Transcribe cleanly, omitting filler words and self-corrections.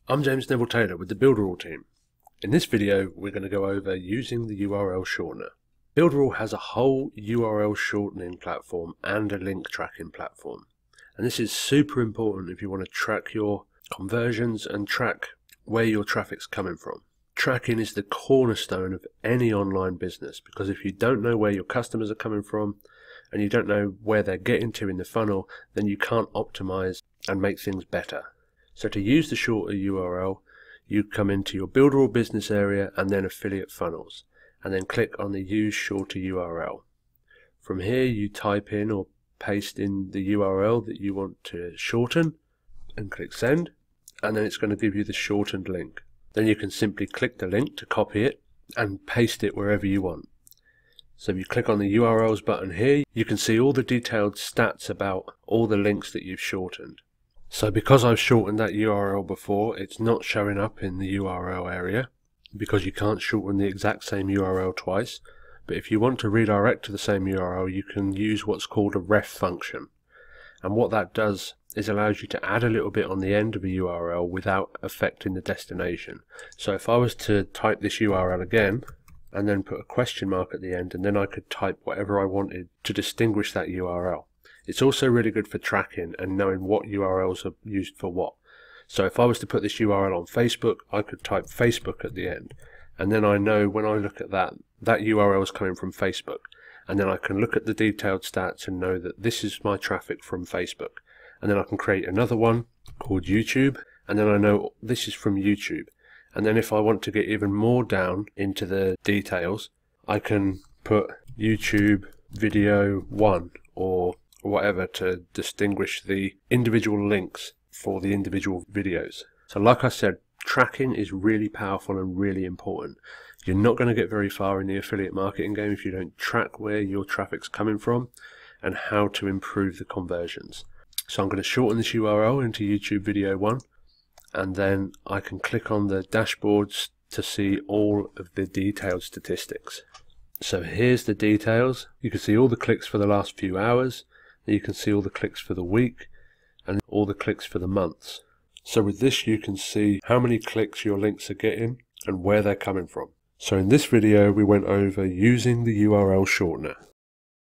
I'm James Neville Taylor with the Builderall team. In this video we're going to go over using the URL shortener. Builderall has a whole URL shortening platform and a link tracking platform. And this is super important if you want to track your conversions and track where your traffic's coming from. Tracking is the cornerstone of any online business, because if you don't know where your customers are coming from and you don't know where they're getting to in the funnel, then you can't optimize and make things better. So to use the shorter URL, you come into your Builderall business area and then affiliate funnels, and then click on the use shorter URL. From here you type in or paste in the URL that you want to shorten and click send, and then it's going to give you the shortened link. Then you can simply click the link to copy it and paste it wherever you want. So if you click on the URLs button here, you can see all the detailed stats about all the links that you've shortened. So because I've shortened that URL before, it's not showing up in the URL area, because you can't shorten the exact same URL twice. But if you want to redirect to the same URL, you can use what's called a ref function. And what that does is allows you to add a little bit on the end of a URL without affecting the destination. So if I was to type this URL again and then put a question mark at the end, and then I could type whatever I wanted to distinguish that URL. It's also really good for tracking and knowing what URLs are used for what. So if I was to put this URL on Facebook, I could type Facebook at the end, and then I know when I look at that URL is coming from Facebook, and then I can look at the detailed stats and know that this is my traffic from Facebook. And then I can create another one called YouTube, and then I know this is from YouTube. And then if I want to get even more down into the details, I can put YouTube video 1 or whatever to distinguish the individual links for the individual videos. So like I said, tracking is really powerful and really important. You're not going to get very far in the affiliate marketing game if you don't track where your traffic's coming from and how to improve the conversions. So I'm going to shorten this URL into YouTube video 1, and then I can click on the dashboards to see all of the detailed statistics. So here's the details. You can see all the clicks for the last few hours. You can see all the clicks for the week and all the clicks for the months. So with this you can see how many clicks your links are getting and where they're coming from. So in this video we went over using the URL shortener.